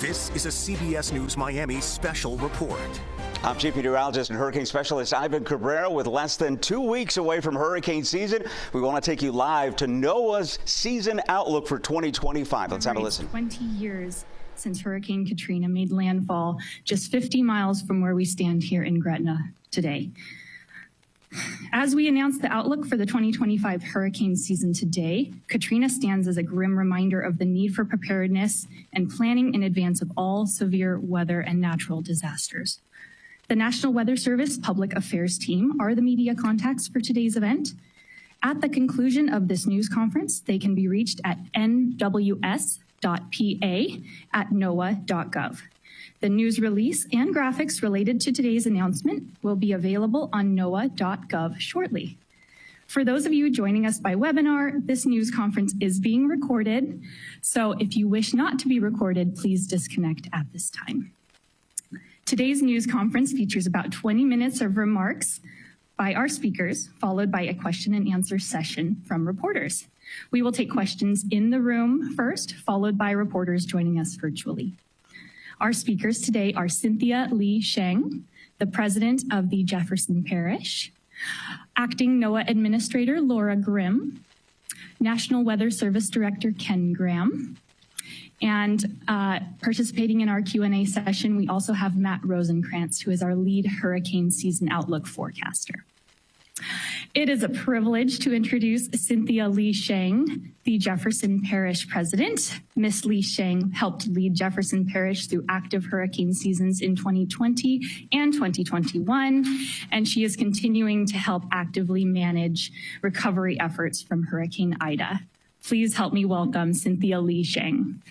This is a CBS News Miami special report. I'm Chief Meteorologist and Hurricane Specialist Ivan Cabrera. With less than 2 weeks away from hurricane season, we want to take you live to NOAA's season outlook for 2025. Let's have a listen. 20 years since Hurricane Katrina made landfall just 50 miles from where we stand here in Gretna today. As we announce the outlook for the 2025 hurricane season today, Katrina stands as a grim reminder of the need for preparedness and planning in advance of all severe weather and natural disasters. The National Weather Service Public Affairs team are the media contacts for today's event. At the conclusion of this news conference, they can be reached at nws.pa@noaa.gov. The news release and graphics related to today's announcement will be available on noaa.gov shortly. For those of you joining us by webinar, this news conference is being recorded, so if you wish not to be recorded, please disconnect at this time. Today's news conference features about 20 minutes of remarks by our speakers, followed by a question and answer session from reporters. We will take questions in the room first, followed by reporters joining us virtually. Our speakers today are Cynthia Lee Sheng, the president of the Jefferson Parish, acting NOAA Administrator Laura Grimm, National Weather Service Director Ken Graham, and participating in our Q&A session, we also have Matt Rosenkrantz, who is our lead hurricane season outlook forecaster. It is a privilege to introduce Cynthia Lee Sheng, the Jefferson Parish president. Ms. Lee Sheng helped lead Jefferson Parish through active hurricane seasons in 2020 and 2021, and she is continuing to help actively manage recovery efforts from Hurricane Ida. Please help me welcome Cynthia Lee Sheng.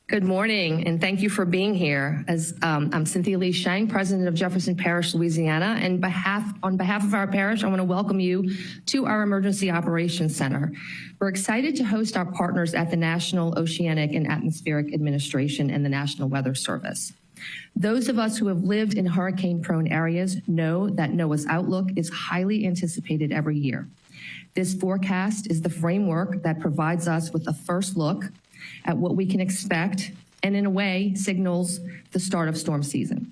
Good morning, and thank you for being here. I'm Cynthia Lee Sheng, president of Jefferson Parish, Louisiana, and on behalf of our parish, I want to welcome you to our Emergency Operations Center. We're excited to host our partners at the National Oceanic and Atmospheric Administration and the National Weather Service. Those of us who have lived in hurricane-prone areas know that NOAA's outlook is highly anticipated every year. This forecast is the framework that provides us with a first look at what we can expect, and in a way signals the start of storm season.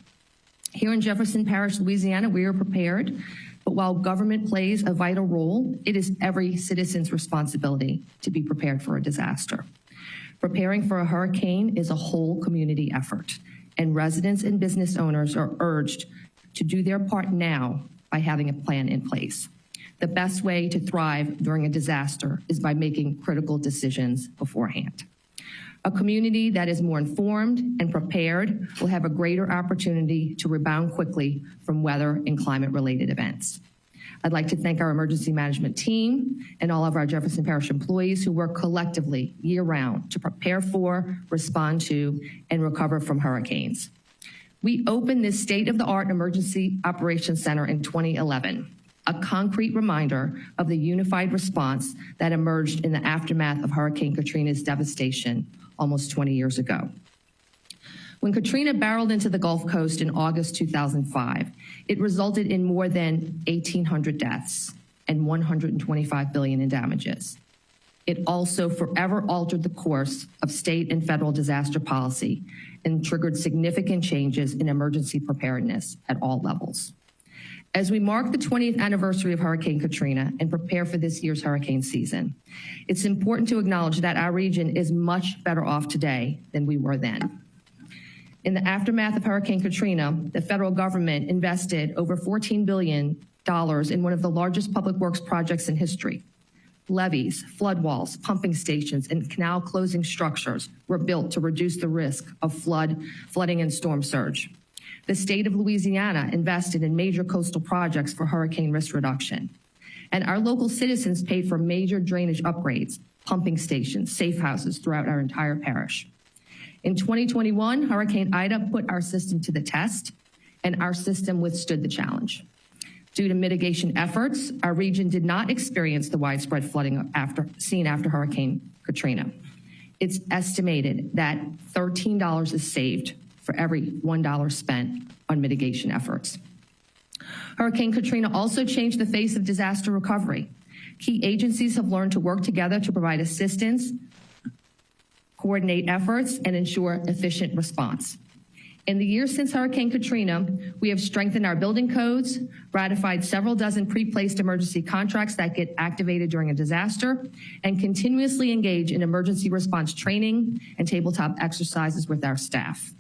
Here in Jefferson Parish, Louisiana, we are prepared, but while government plays a vital role, it is every citizen's responsibility to be prepared for a disaster. Preparing for a hurricane is a whole community effort, and residents and business owners are urged to do their part now by having a plan in place. The best way to thrive during a disaster is by making critical decisions beforehand. A community that is more informed and prepared will have a greater opportunity to rebound quickly from weather and climate-related events. I'd like to thank our emergency management team and all of our Jefferson Parish employees who work collectively year-round to prepare for, respond to, and recover from hurricanes. We opened this state-of-the-art Emergency Operations Center in 2011, a concrete reminder of the unified response that emerged in the aftermath of Hurricane Katrina's devastation almost 20 years ago. When Katrina barreled into the Gulf Coast in August 2005, it resulted in more than 1,800 deaths and $125 billion in damages. It also forever altered the course of state and federal disaster policy and triggered significant changes in emergency preparedness at all levels. As we mark the 20th anniversary of Hurricane Katrina and prepare for this year's hurricane season, it's important to acknowledge that our region is much better off today than we were then. In the aftermath of Hurricane Katrina, the federal government invested over $14 billion in one of the largest public works projects in history. Levees, flood walls, pumping stations, and canal closing structures were built to reduce the risk of flooding and storm surge. The state of Louisiana invested in major coastal projects for hurricane risk reduction. And our local citizens paid for major drainage upgrades, pumping stations, safe houses throughout our entire parish. In 2021, Hurricane Ida put our system to the test, and our system withstood the challenge. Due to mitigation efforts, our region did not experience the widespread flooding seen after Hurricane Katrina. It's estimated that $13 is saved for every $1 spent on mitigation efforts. Hurricane Katrina also changed the face of disaster recovery. Key agencies have learned to work together to provide assistance, coordinate efforts, and ensure efficient response. In the years since Hurricane Katrina, we have strengthened our building codes, ratified several dozen pre-placed emergency contracts that get activated during a disaster, and continuously engage in emergency response training and tabletop exercises with our staff.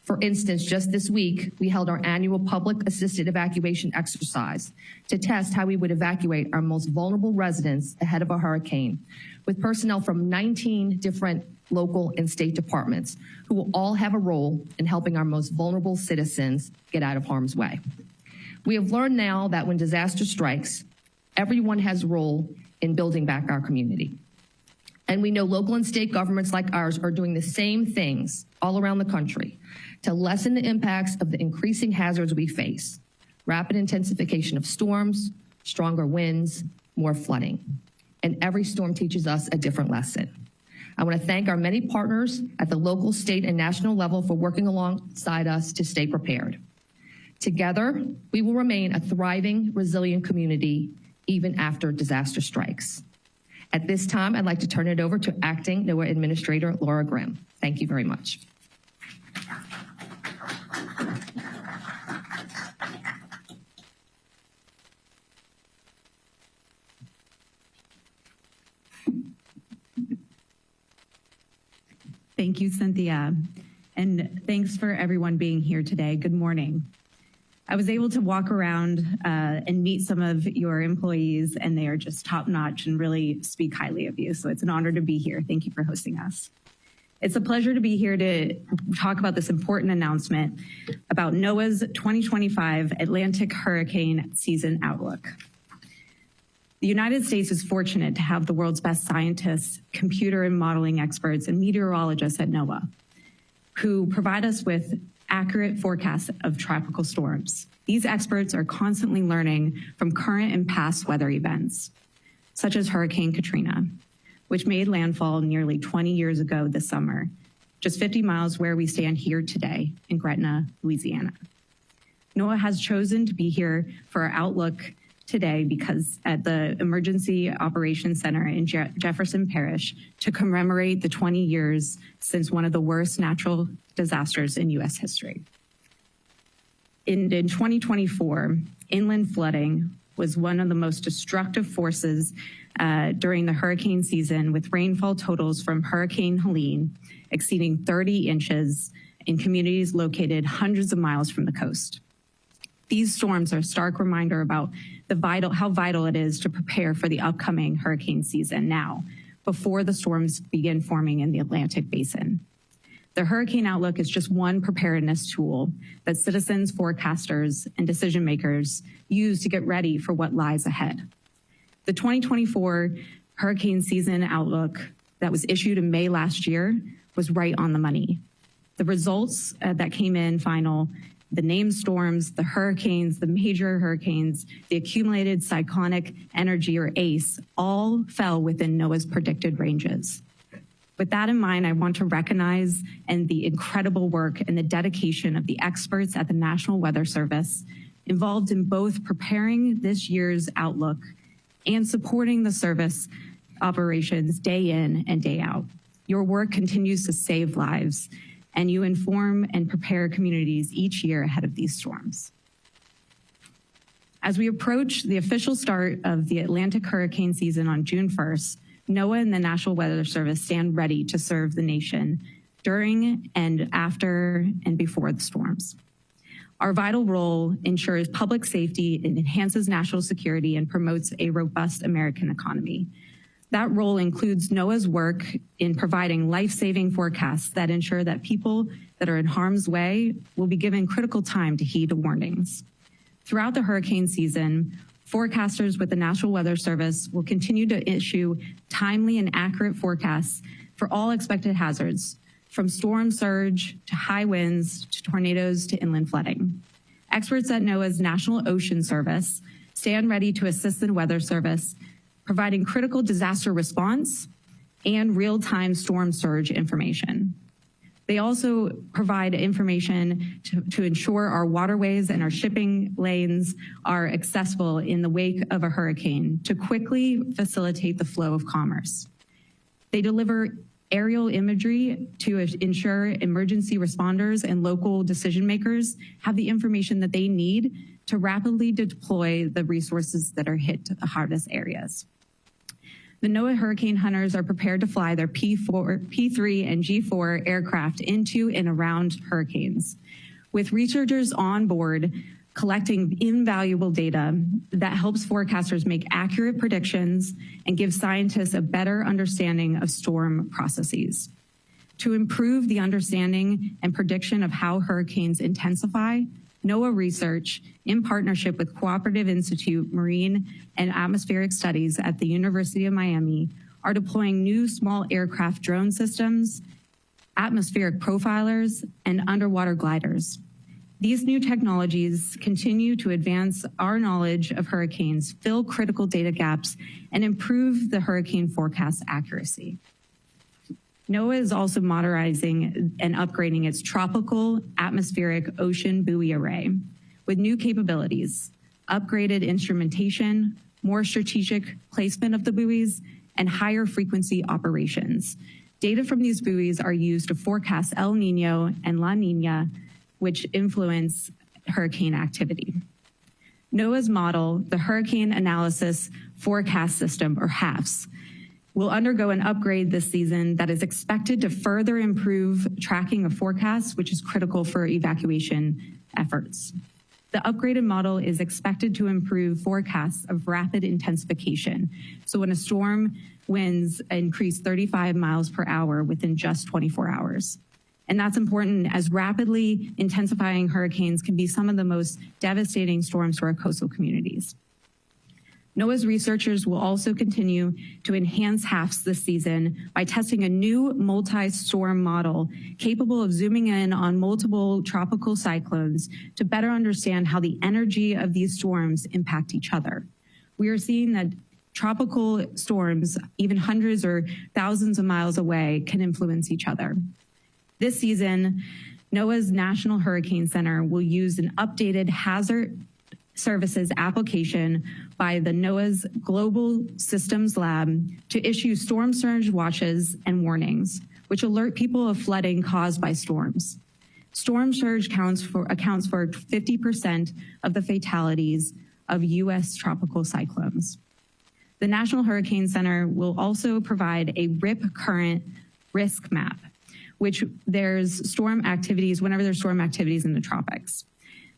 For instance, just this week, we held our annual public assisted evacuation exercise to test how we would evacuate our most vulnerable residents ahead of a hurricane, with personnel from 19 different local and state departments who will all have a role in helping our most vulnerable citizens get out of harm's way. We have learned now that when disaster strikes, everyone has a role in building back our community. And we know local and state governments like ours are doing the same things all around the country to lessen the impacts of the increasing hazards we face: rapid intensification of storms, stronger winds, more flooding. And every storm teaches us a different lesson. I want to thank our many partners at the local, state, and national level for working alongside us to stay prepared. Together, we will remain a thriving, resilient community even after disaster strikes. At this time, I'd like to turn it over to Acting NOAA Administrator Laura Grimm. Thank you very much. Thank you, Cynthia, and thanks for everyone being here today. Good morning. I was able to walk around and meet some of your employees, and they are just top-notch and really speak highly of you, so it's an honor to be here. Thank you for hosting us. It's a pleasure to be here to talk about this important announcement about NOAA's 2025 Atlantic Hurricane Season Outlook. The United States is fortunate to have the world's best scientists, computer and modeling experts, and meteorologists at NOAA, who provide us with accurate forecasts of tropical storms. These experts are constantly learning from current and past weather events, such as Hurricane Katrina, which made landfall nearly 20 years ago this summer, just 50 miles where we stand here today in Gretna, Louisiana. NOAA has chosen to be here for our outlook today because at the Emergency Operations Center in Jefferson Parish to commemorate the 20 years since one of the worst natural disasters in U.S. history. In 2024, inland flooding was one of the most destructive forces during the hurricane season, with rainfall totals from Hurricane Helene exceeding 30 inches in communities located hundreds of miles from the coast. These storms are a stark reminder about how vital it is to prepare for the upcoming hurricane season now, before the storms begin forming in the Atlantic Basin. The Hurricane Outlook is just one preparedness tool that citizens, forecasters, and decision makers use to get ready for what lies ahead. The 2024 Hurricane Season Outlook that was issued in May last year was right on the money. The results that came in final, the named storms, the hurricanes, the major hurricanes, the accumulated cyclonic energy, or ACE, all fell within NOAA's predicted ranges. With that in mind, I want to recognize the incredible work and the dedication of the experts at the National Weather Service involved in both preparing this year's outlook and supporting the service operations day in and day out. Your work continues to save lives, and you inform and prepare communities each year ahead of these storms. As we approach the official start of the Atlantic hurricane season on June 1st, NOAA and the National Weather Service stand ready to serve the nation during and after and before the storms. Our vital role ensures public safety, it enhances national security, and promotes a robust American economy. That role includes NOAA's work in providing life-saving forecasts that ensure that people that are in harm's way will be given critical time to heed the warnings. Throughout the hurricane season, forecasters with the National Weather Service will continue to issue timely and accurate forecasts for all expected hazards, from storm surge to high winds to tornadoes to inland flooding. Experts at NOAA's National Ocean Service stand ready to assist the Weather Service, providing critical disaster response and real-time storm surge information. They also provide information to ensure our waterways and our shipping lanes are accessible in the wake of a hurricane to quickly facilitate the flow of commerce. They deliver aerial imagery to ensure emergency responders and local decision makers have the information that they need to rapidly deploy the resources that are hit the hardest areas. The NOAA hurricane hunters are prepared to fly their P3 and G4 aircraft into and around hurricanes, with researchers on board collecting invaluable data that helps forecasters make accurate predictions and give scientists a better understanding of storm processes. To improve the understanding and prediction of how hurricanes intensify, NOAA Research, in partnership with Cooperative Institute Marine and Atmospheric Studies at the University of Miami, are deploying new small aircraft drone systems, atmospheric profilers, and underwater gliders. These new technologies continue to advance our knowledge of hurricanes, fill critical data gaps, and improve the hurricane forecast accuracy. NOAA is also modernizing and upgrading its tropical atmospheric ocean buoy array with new capabilities, upgraded instrumentation, more strategic placement of the buoys, and higher frequency operations. Data from these buoys are used to forecast El Nino and La Nina, which influence hurricane activity. NOAA's model, the Hurricane Analysis Forecast System, or HAFS, will undergo an upgrade this season that is expected to further improve tracking of forecasts, which is critical for evacuation efforts. The upgraded model is expected to improve forecasts of rapid intensification. So when a storm winds increase 35 miles per hour within just 24 hours. And that's important as rapidly intensifying hurricanes can be some of the most devastating storms to our coastal communities. NOAA's researchers will also continue to enhance HAFS this season by testing a new multi-storm model capable of zooming in on multiple tropical cyclones to better understand how the energy of these storms impact each other. We are seeing that tropical storms, even hundreds or thousands of miles away, can influence each other. This season, NOAA's National Hurricane Center will use an updated hazard services application by the NOAA's Global Systems Lab to issue storm surge watches and warnings, which alert people of flooding caused by storms. Storm surge accounts for 50% of the fatalities of U.S. tropical cyclones. The National Hurricane Center will also provide a RIP current risk map, which there's storm activities whenever there's storm activities in the tropics.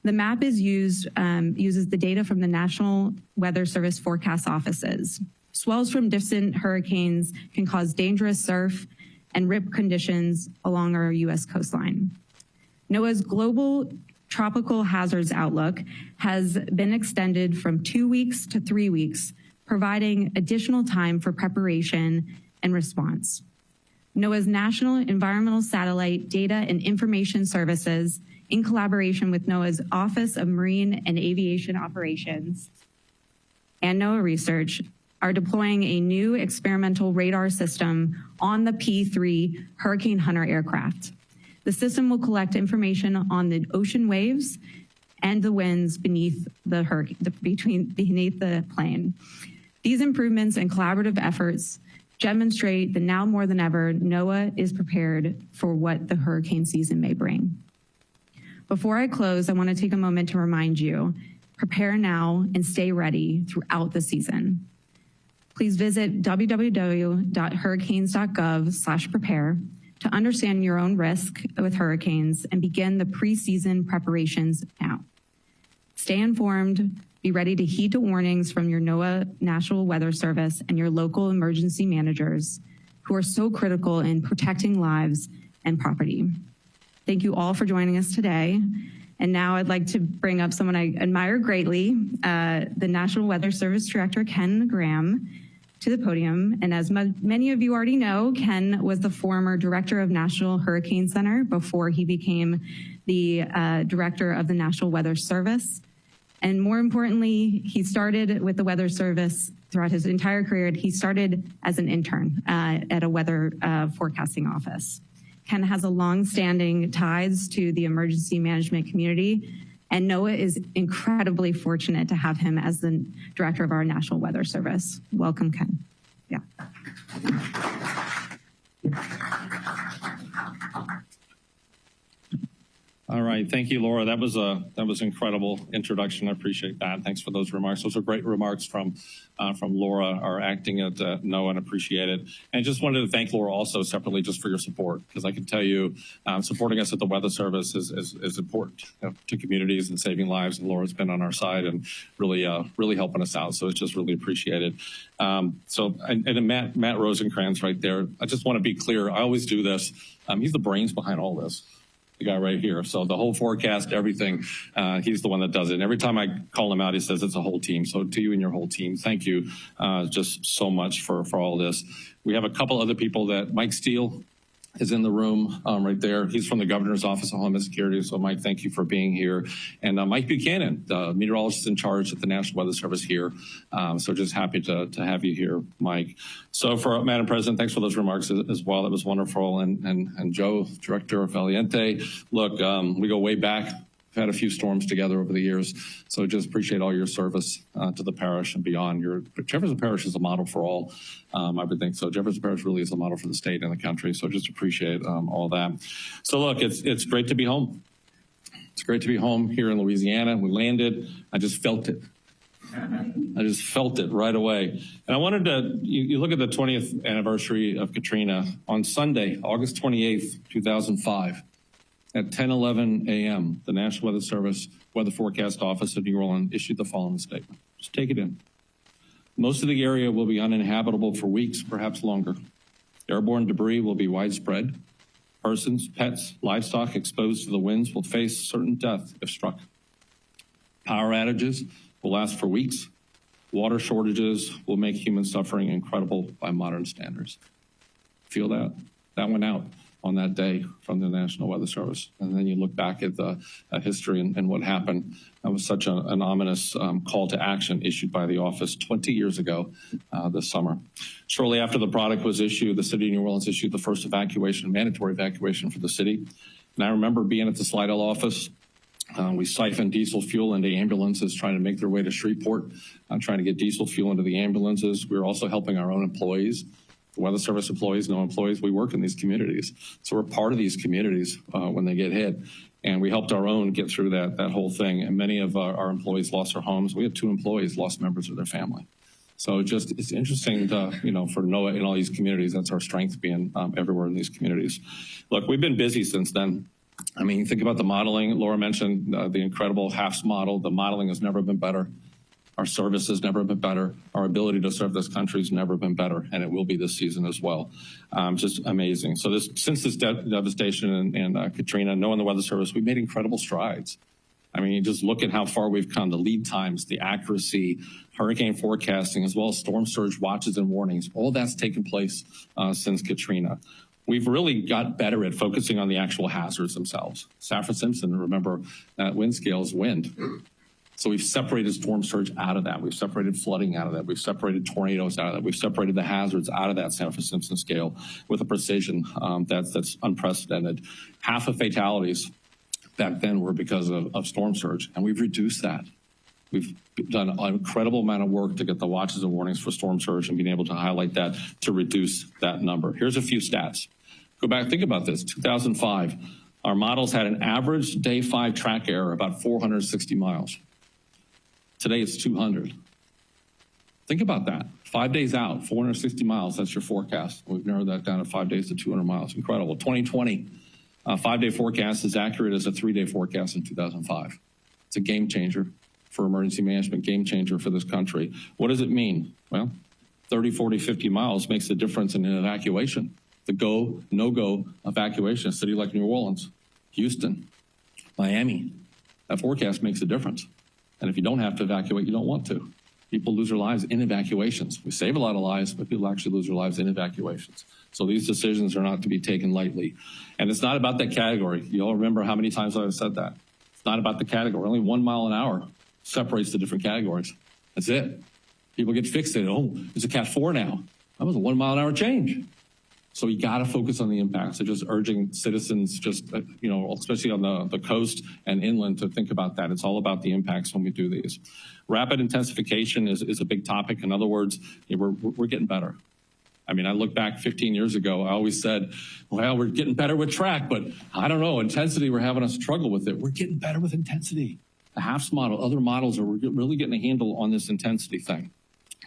The map is uses the data from the National Weather Service forecast offices. Swells from distant hurricanes can cause dangerous surf and rip conditions along our U.S. coastline. NOAA's Global Tropical Hazards Outlook has been extended from 2 weeks to 3 weeks, providing additional time for preparation and response. NOAA's National Environmental Satellite Data and Information Services, in collaboration with NOAA's Office of Marine and Aviation Operations and NOAA Research, are deploying a new experimental radar system on the P3 Hurricane Hunter aircraft. The system will collect information on the ocean waves and the winds beneath the plane. These improvements and collaborative efforts demonstrate that now more than ever, NOAA is prepared for what the hurricane season may bring. Before I close, I want to take a moment to remind you, prepare now and stay ready throughout the season. Please visit www.hurricanes.gov/prepare to understand your own risk with hurricanes and begin the pre-season preparations now. Stay informed, be ready to heed the warnings from your NOAA National Weather Service and your local emergency managers who are so critical in protecting lives and property. Thank you all for joining us today. And now I'd like to bring up someone I admire greatly, the National Weather Service Director, Ken Graham, to the podium. And as many of you already know, Ken was the former director of National Hurricane Center before he became the director of the National Weather Service. And more importantly, he started with the Weather Service throughout his entire career. He started as an intern at a weather forecasting office. Ken has a long-standing ties to the emergency management community, and NOAA is incredibly fortunate to have him as the director of our National Weather Service. Welcome, Ken. Yeah. All right, thank you, Laura. That was an incredible introduction. I appreciate that. Thanks for those remarks. Those are great remarks from Laura, our acting at NOAA, and appreciate it. And I just wanted to thank Laura also separately just for your support, because I can tell you supporting us at the Weather Service is important to communities and saving lives. And Laura's been on our side and really helping us out. So it's just really appreciated. And Matt Rosencrantz right there. I just want to be clear. I always do this. He's the brains behind all this. The guy right here. So the whole forecast, everything, he's the one that does it. And every time I call him out, he says it's a whole team. So to you and your whole team, thank you just so much for all this. We have a couple other people that Mike Steele is in the room right there. He's from the Governor's Office of Homeland Security. So Mike, thank you for being here. And Mike Buchanan, the meteorologist in charge at the National Weather Service here. So just happy to have you here, Mike. So for Madam President, thanks for those remarks as well. That was wonderful. And Joe, Director Valiente, look, we go way back. We've had a few storms together over the years, so just appreciate all your service to the parish and beyond. Jefferson Parish is a model for all, I would think. So Jefferson Parish really is a model for the state and the country, so just appreciate all that. So look, it's great to be home. It's great to be home here in Louisiana. We landed. I just felt it. I just felt it right away. And I wanted to, you look at the 20th anniversary of Katrina on Sunday, August 28th, 2005. At 10:11 a.m., the National Weather Service Weather Forecast Office of New Orleans issued the following statement. Just take it in. Most of the area will be uninhabitable for weeks, perhaps longer. Airborne debris will be widespread. Persons, pets, livestock exposed to the winds will face certain death if struck. Power outages will last for weeks. Water shortages will make human suffering incredible by modern standards. Feel that? That went out on that day from the National Weather Service. And then you look back at the history and what happened. That was such an ominous call to action issued by the office 20 years ago this summer. Shortly after the product was issued, the city of New Orleans issued the first mandatory evacuation for the city. And I remember being at the Slidell office. We siphoned diesel fuel into ambulances trying to make their way to Shreveport, trying to get diesel fuel into the ambulances. We were also helping our own employees. The Weather Service employees, no employees, we work in these communities. So we're part of these communities when they get hit. And we helped our own get through that whole thing. And many of our employees lost their homes. We had 2 employees lost members of their family. So it's interesting to, for NOAA in all these communities, that's our strength being everywhere in these communities. Look, we've been busy since then. I mean, think about the modeling. Laura mentioned the incredible HAFS model. The modeling has never been better. Our service has never been better. Our ability to serve this country has never been better, and it will be this season as well. Just amazing. So since this devastation and Katrina, NOAA and the Weather Service, we've made incredible strides. I mean, you just look at how far we've come, the lead times, the accuracy, hurricane forecasting, as well as storm surge watches and warnings. All that's taken place since Katrina. We've really got better at focusing on the actual hazards themselves. Saffir-Simpson, remember, wind scale is wind. So we've separated storm surge out of that. We've separated flooding out of that. We've separated tornadoes out of that. We've separated the hazards out of that Saffir-Simpson scale with a precision that's unprecedented. Half of fatalities back then were because of storm surge, and we've reduced that. We've done an incredible amount of work to get the watches and warnings for storm surge and being able to highlight that to reduce that number. Here's a few stats. Go back, think about this. 2005, our models had an average day 5 track error about 460 miles. Today it's 200. Think about that. 5 days out, 460 miles, that's your forecast. We've narrowed that down to 5 days to 200 miles. Incredible. 2020, 5-day forecast is accurate as a 3-day forecast in 2005. It's a game changer for emergency management, game changer for this country. What does it mean? Well, 30, 40, 50 miles makes a difference in an evacuation. The go, no-go evacuation, a city like New Orleans, Houston, Miami, that forecast makes a difference. And if you don't have to evacuate, you don't want to. People lose their lives in evacuations. We save a lot of lives, but people actually lose their lives in evacuations. So these decisions are not to be taken lightly. And it's not about that category. You all remember how many times I've said that. It's not about the category. Only 1 mile an hour separates the different categories. That's it. People get fixated. Oh, it's a Cat 4 now. That was a 1 mile an hour change. So you got to focus on the impacts. So just urging citizens, just, especially on the coast and inland, to think about that. It's all about the impacts when we do these. Rapid intensification is a big topic. In other words, we're getting better. I mean, I look back 15 years ago, I always said, well, we're getting better with track, but I don't know, intensity, we're having a struggle with it. We're getting better with intensity. The HAFS model, other models are really getting a handle on this intensity thing.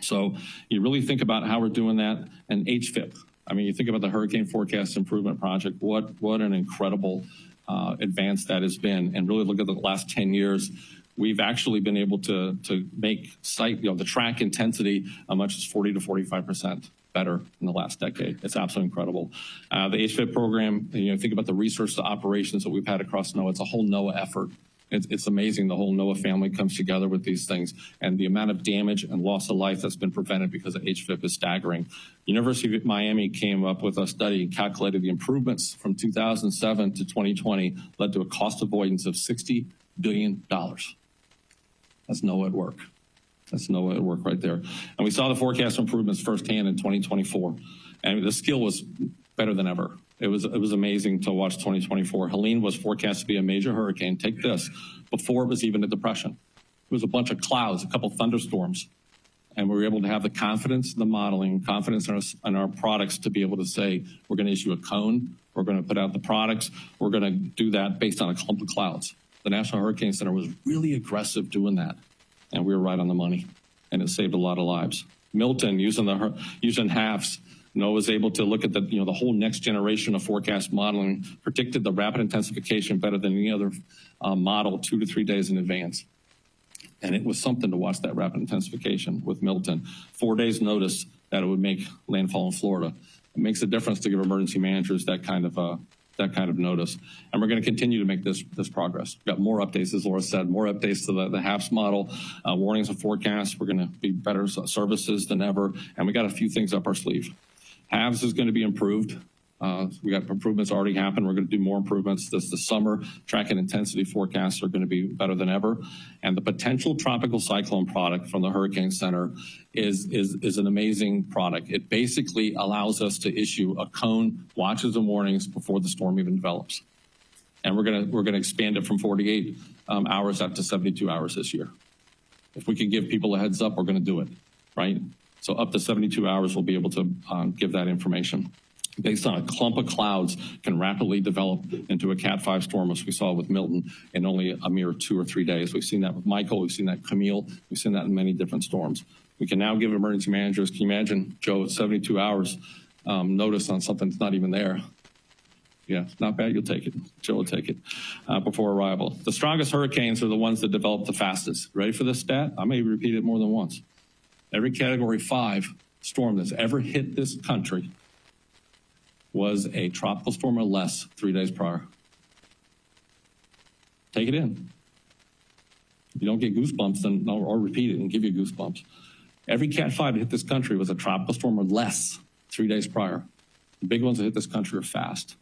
So you really think about how we're doing that. And HFIP. I mean, you think about the Hurricane Forecast Improvement Project, what an incredible advance that has been. And really look at the last 10 years, we've actually been able to make the track intensity as much as 40 to 45% better in the last decade. It's absolutely incredible. The HFIP program, think about the research to operations that we've had across NOAA. It's a whole NOAA effort. It's amazing the whole NOAA family comes together with these things, and the amount of damage and loss of life that's been prevented because of HFIP is staggering. University of Miami came up with a study and calculated the improvements from 2007 to 2020 led to a cost avoidance of $60 billion. That's NOAA at work. That's NOAA at work right there. And we saw the forecast improvements firsthand in 2024, and the skill was better than ever. It was amazing to watch 2024. Helene was forecast to be a major hurricane. Take this, before it was even a depression. It was a bunch of clouds, a couple thunderstorms. And we were able to have the confidence in the modeling, confidence in our products to be able to say, we're going to issue a cone, we're going to put out the products, we're going to do that based on a clump of clouds. The National Hurricane Center was really aggressive doing that. And we were right on the money. And it saved a lot of lives. Milton, using HAFS, NOAA was able to look at the whole next generation of forecast modeling, predicted the rapid intensification better than any other model 2 to 3 days in advance. And it was something to watch that rapid intensification with Milton. 4 days notice that it would make landfall in Florida. It makes a difference to give emergency managers that kind of notice. And we're going to continue to make this progress. We've got more updates, as Laura said, more updates to the HAFS model, warnings and forecasts. We're going to be better services than ever. And we got a few things up our sleeve. HAVS is going to be improved. We got improvements already happened. We're going to do more improvements this summer. Track and intensity forecasts are going to be better than ever. And the potential tropical cyclone product from the Hurricane Center is an amazing product. It basically allows us to issue a cone, watches and warnings before the storm even develops. And we're going to expand it from 48 hours up to 72 hours this year. If we can give people a heads up, we're going to do it, right? So up to 72 hours, we'll be able to give that information. Based on a clump of clouds, can rapidly develop into a Cat 5 storm, as we saw with Milton, in only a mere 2 or 3 days. We've seen that with Michael. We've seen that Camille. We've seen that in many different storms. We can now give emergency managers, can you imagine, Joe, at 72 hours notice on something that's not even there? Yeah, not bad. You'll take it. Joe will take it before arrival. The strongest hurricanes are the ones that develop the fastest. Ready for this stat? I may repeat it more than once. Every Category 5 storm that's ever hit this country was a tropical storm or less 3 days prior. Take it in. If you don't get goosebumps, then I'll repeat it and give you goosebumps. Every Cat 5 that hit this country was a tropical storm or less 3 days prior. The big ones that hit this country are fast.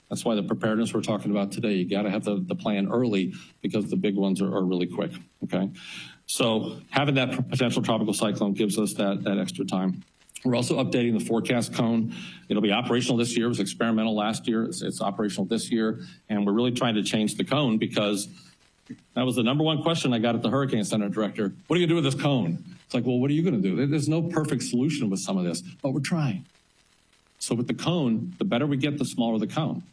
That's why the preparedness we're talking about today, you got to have the plan early because the big ones are really quick, okay? So having that potential tropical cyclone gives us that extra time. We're also updating the forecast cone. It'll be operational this year. It was experimental last year. It's operational this year. And we're really trying to change the cone because that was the #1 question I got at the Hurricane Center director. What are you going to do with this cone? It's like, well, what are you going to do? There's no perfect solution with some of this, but we're trying. So with the cone, the better we get, the smaller the cone.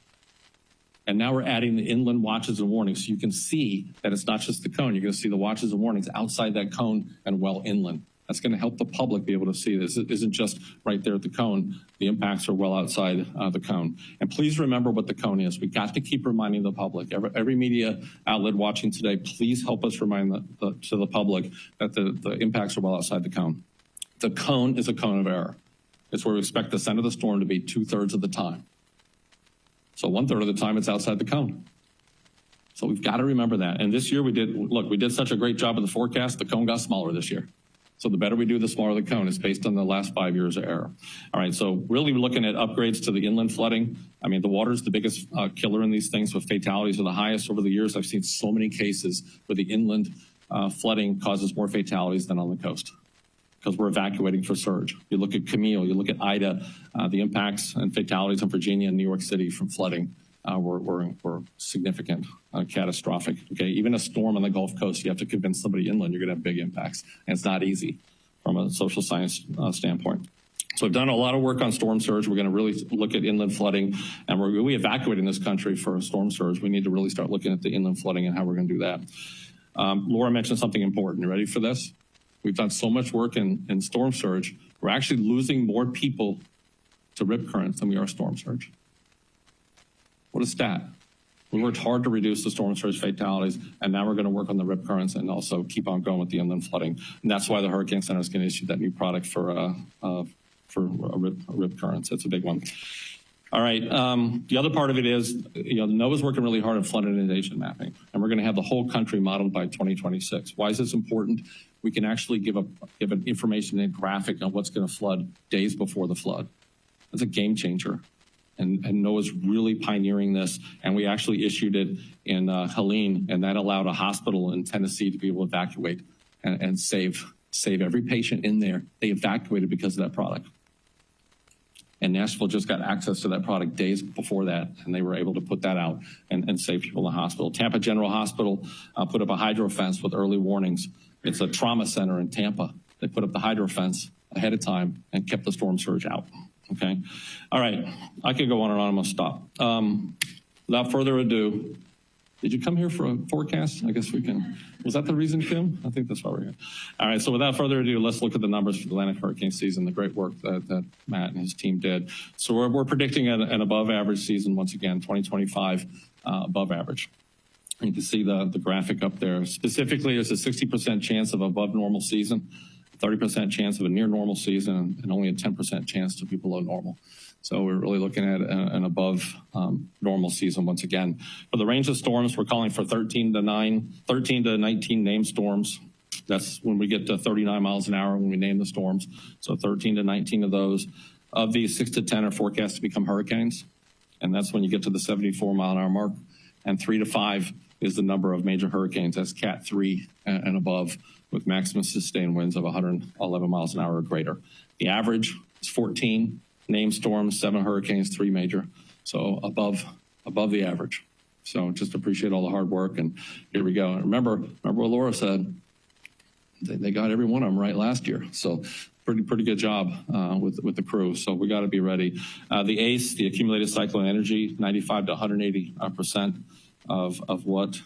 And now we're adding the inland watches and warnings. So you can see that it's not just the cone. You're going to see the watches and warnings outside that cone and well inland. That's going to help the public be able to see this. It isn't just right there at the cone. The impacts are well outside the cone. And please remember what the cone is. We got to keep reminding the public. Every media outlet watching today, please help us remind to the public that the impacts are well outside the cone. The cone is a cone of error. It's where we expect the center of the storm to be 2/3 of the time. So 1/3 of the time it's outside the cone. So we've got to remember that. And this year we did such a great job of the forecast, the cone got smaller this year. So the better we do, the smaller the cone. It's based on the last 5 years of error. All right, so really we're looking at upgrades to the inland flooding. I mean, the water is the biggest killer in these things, with fatalities are the highest over the years. I've seen so many cases where the inland flooding causes more fatalities than on the coast. because we're evacuating for surge. You look at Camille, you look at Ida, the impacts and fatalities in Virginia and New York City from flooding were significant, catastrophic. Okay, even a storm on the Gulf Coast, you have to convince somebody inland you're going to have big impacts, and it's not easy from a social science standpoint. So we've done a lot of work on storm surge. We're going to really look at inland flooding, and we evacuating this country for a storm surge. We need to really start looking at the inland flooding and how we're going to do that. Laura mentioned something important. You ready for this? We've done so much work in storm surge. We're actually losing more people to rip currents than we are storm surge. What a stat. We worked hard to reduce the storm surge fatalities, and now we're going to work on the rip currents and also keep on going with the inland flooding. And that's why the Hurricane Center is going to issue that new product for rip currents. It's a big one. All right. The other part of it is, NOAA's working really hard on flood inundation mapping, and we're going to have the whole country modeled by 2026. Why is this important? We can actually give an information and graphic on what's going to flood days before the flood. That's a game changer. And NOAA's really pioneering this, and we actually issued it in Helene, and that allowed a hospital in Tennessee to be able to evacuate and save every patient in there. They evacuated because of that product. And Nashville just got access to that product days before that, and they were able to put that out and save people in the hospital. Tampa General Hospital put up a hydro fence with early warnings. It's a trauma center in Tampa. They put up the hydro fence ahead of time and kept the storm surge out. Okay. All right. I could go on and on. I'm going to stop. Without further ado, did you come here for a forecast? I guess we can. Was that the reason, Kim? I think that's why we're here. All right. So without further ado, let's look at the numbers for the Atlantic hurricane season, the great work that Matt and his team did. So we're predicting an above average season once again, 2025 above average. You can see the graphic up there. Specifically, there's a 60% chance of above normal season, 30% chance of a near normal season, and only a 10% chance to be below normal. So we're really looking at an above normal season once again. For the range of storms, we're calling for 13 to 19 named storms. That's when we get to 39 miles an hour when we name the storms. So 13 to 19 of those. Of these, 6 to 10 are forecast to become hurricanes. And that's when you get to the 74 mile an hour mark. And 3 to 5 is the number of major hurricanes. That's Cat 3 and above, with maximum sustained winds of 111 miles an hour or greater. The average is 14 named storms, 7 hurricanes, 3 major. So above the average. So just appreciate all the hard work. And here we go. And remember what Laura said. They got every one of them right last year. So pretty good job with the crew. So we got to be ready. The ACE, the accumulated cyclone energy, 95 to 180% of what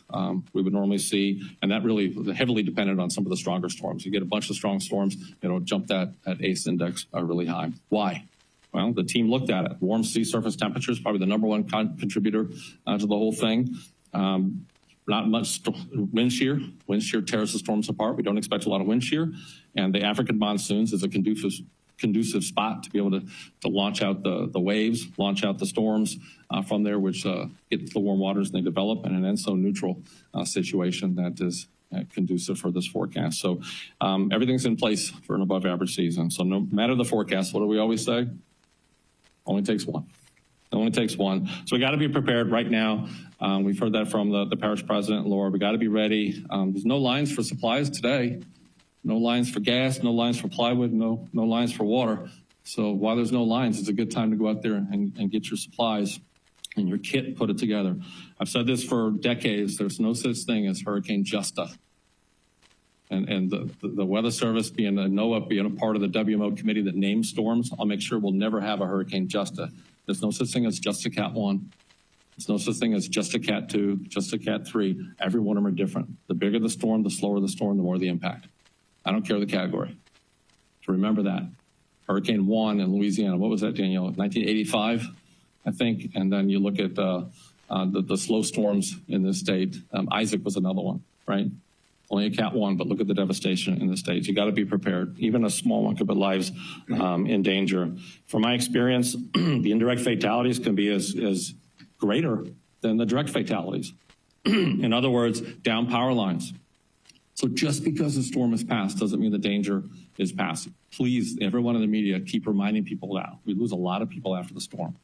we would normally see. And that really heavily dependent on some of the stronger storms. You get a bunch of strong storms, it'll jump that ACE index really high. Why? Well, the team looked at it. Warm sea surface temperatures, probably the number one contributor to the whole thing. Not much wind shear. Wind shear tears the storms apart. We don't expect a lot of wind shear. And the African monsoons is a conducive spot to be able to launch out the waves, launch out the storms from there, which get the warm waters and they develop in an ENSO neutral situation that is conducive for this forecast. So everything's in place for an above average season. So no matter the forecast, what do we always say? Only takes one. It only takes one. So we got to be prepared right now. We've heard that from the parish president, Laura. We got to be ready. There's no lines for supplies today. No lines for gas, no lines for plywood, no lines for water. So while there's no lines, it's a good time to go out there and get your supplies and your kit, put it together. I've said this for decades. There's no such thing as Hurricane Justa. And the Weather Service, being a NOAA, being a part of the WMO committee that names storms, I'll make sure we'll never have a Hurricane Justa. There's no such thing as just a Cat 1. There's no such thing as just a Cat 2, just a Cat 3. Every one of them are different. The bigger the storm, the slower the storm, the more the impact. I don't care the category. So remember that. Hurricane Juan in Louisiana, what was that, Danielle? 1985, I think. And then you look at the slow storms in this state. Isaac was another one, right? Only a Cat 1, but look at the devastation in the states. You got to be prepared. Even a small one could put lives in danger. From my experience, the indirect fatalities can be as greater than the direct fatalities. In other words, down power lines. So just because the storm has passed doesn't mean the danger is past. Please, everyone in the media, keep reminding people that. We lose a lot of people after the storm.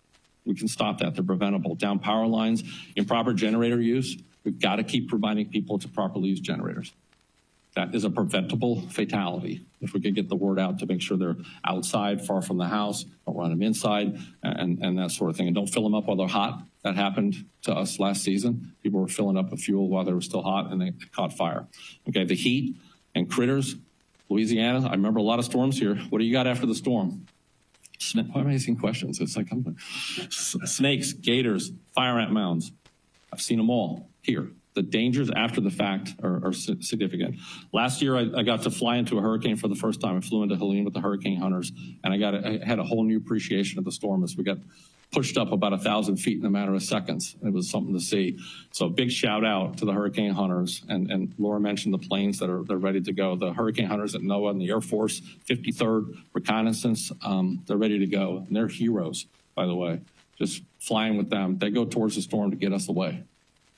We can stop that. They're preventable. Down power lines, improper generator use. We've got to keep reminding people to properly use generators. That is a preventable fatality. If we could get the word out to make sure they're outside, far from the house, don't run them inside, and that sort of thing. And don't fill them up while they're hot. That happened to us last season. People were filling up with fuel while they were still hot, and they caught fire. Okay, the heat and critters. Louisiana, I remember a lot of storms here. What do you got after the storm? Why am I asking questions? It's like snakes, gators, fire ant mounds. I've seen them all here. The dangers after the fact are significant. Last year, I got to fly into a hurricane for the first time. I flew into Helene with the hurricane hunters, and I had a whole new appreciation of the storm as we got pushed up about 1,000 feet in a matter of seconds. It was something to see. So big shout out to the hurricane hunters. And Laura mentioned the planes they're ready to go. The hurricane hunters at NOAA and the Air Force, 53rd Reconnaissance, they're ready to go. And they're heroes, by the way, just flying with them. They go towards the storm to get us away,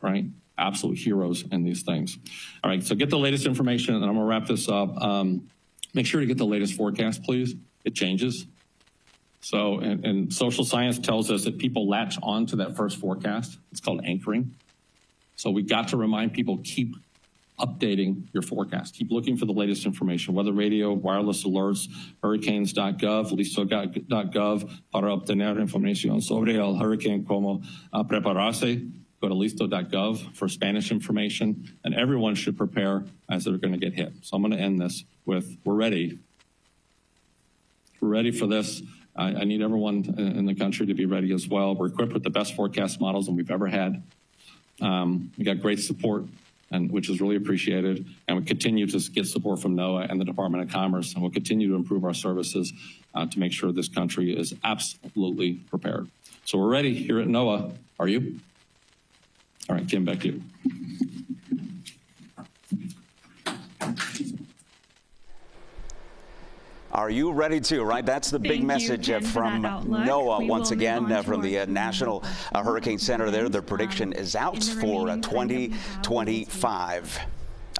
right? Absolute heroes in these things. All right, so get the latest information, and I'm gonna wrap this up. Make sure to get the latest forecast, please. It changes. So, and social science tells us that people latch on to that first forecast. It's called anchoring. So we got to remind people, keep updating your forecast. Keep looking for the latest information, weather radio, wireless alerts, hurricanes.gov, listo.gov, para obtener información sobre el hurricane, como prepararse. Go to listo.gov for Spanish information, and everyone should prepare as they're going to get hit. So I'm going to end this with, we're ready. We're ready for this. I need everyone in the country to be ready as well. We're equipped with the best forecast models than we've ever had. We got great support, which is really appreciated, and we continue to get support from NOAA and the Department of Commerce, and we'll continue to improve our services to make sure this country is absolutely prepared. So we're ready here at NOAA. Are you? All right, Kim, back to you. Are you ready to? Right, that's the big message from NOAA once again from the National Hurricane Center there. Their prediction is out for 2025.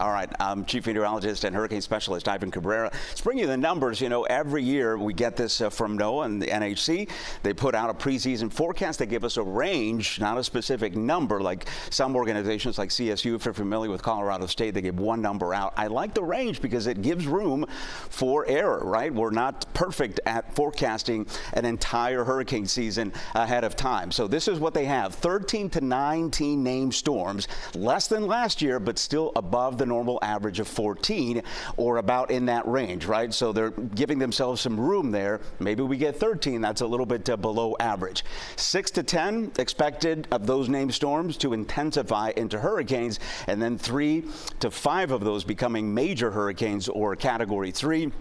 All right, Chief Meteorologist and Hurricane Specialist Ivan Cabrera. Let's bring you the numbers. You know, every year we get this from NOAA and the NHC. They put out a preseason forecast. They give us a range, not a specific number, like some organizations like CSU, if you're familiar with Colorado State, they give one number out. I like the range because it gives room for error, right? We're not perfect at forecasting an entire hurricane season ahead of time. So this is what they have, 13 to 19 named storms, less than last year, but still above the normal average of 14, or about in that range, right? So they're giving themselves some room there. Maybe we get 13. That's a little bit below average. 6 to 10 expected of those named storms to intensify into hurricanes, and then 3 to 5 of those becoming major hurricanes or Category 3.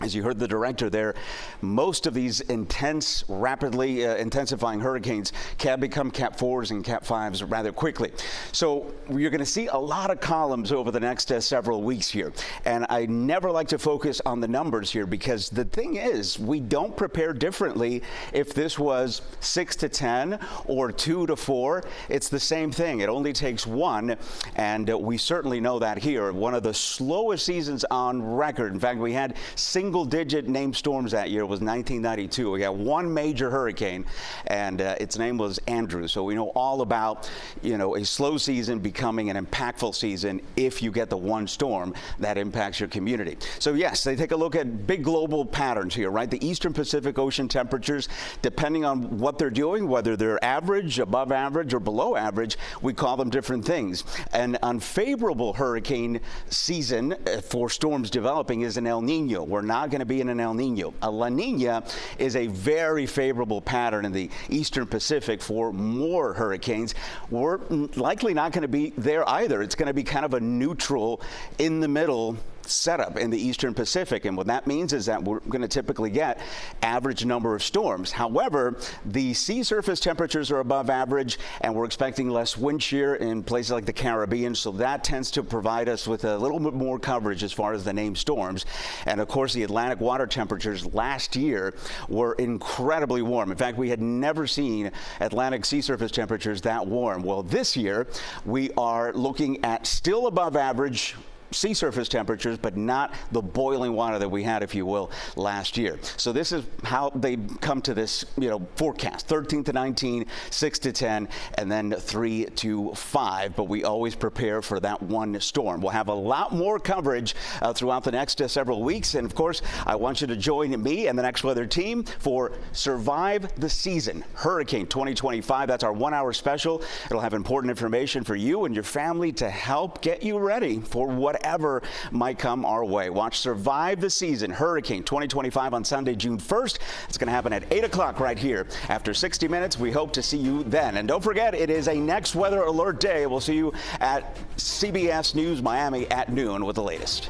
As you heard the director there, most of these intense, rapidly intensifying hurricanes can become Cat 4s and Cat 5s rather quickly. So you're going to see a lot of columns over the next several weeks here. And I never like to focus on the numbers here, because the thing is, we don't prepare differently if this was 6 to 10 or 2 to 4. It's the same thing. It only takes one, and we certainly know that here. One of the slowest seasons on record. In fact, we had single-digit named storms that year. Was 1992. We got one major hurricane, and its name was Andrew. So we know all about, you know, a slow season becoming an impactful season if you get the one storm that impacts your community. So yes, they take a look at big global patterns here, right? The Eastern Pacific Ocean temperatures, depending on what they're doing, whether they're average, above average, or below average, we call them different things. An unfavorable hurricane season for storms developing is an El Nino. We're not going to be in an El Nino. A La Nina is a very favorable pattern in the Eastern Pacific for more hurricanes. We're likely not going to be there either. It's going to be kind of a neutral, in the middle setup in the Eastern Pacific, and what that means is that we're going to typically get average number of storms. However, the sea surface temperatures are above average, and we're expecting less wind shear in places like the Caribbean, so that tends to provide us with a little bit more coverage as far as the named storms. And of course, the Atlantic water temperatures last year were incredibly warm. In fact, we had never seen Atlantic sea surface temperatures that warm. Well, this year we are looking at still above average sea surface temperatures, but not the boiling water that we had, if you will, last year. So this is how they come to this, forecast: 13 to 19, 6 to 10, and then 3 to 5. But we always prepare for that one storm. We'll have a lot more coverage throughout the next several weeks. And of course, I want you to join me and the Next Weather team for Survive the Season Hurricane 2025. That's our 1-hour special. It'll have important information for you and your family to help get you ready for whatever might come our way. Watch Survive the Season Hurricane 2025 on Sunday, June 1st. It's going to happen at 8 o'clock right here. After 60 minutes, we hope to see you then. And don't forget, it is a Next Weather Alert Day. We'll see you at CBS News Miami at noon with the latest.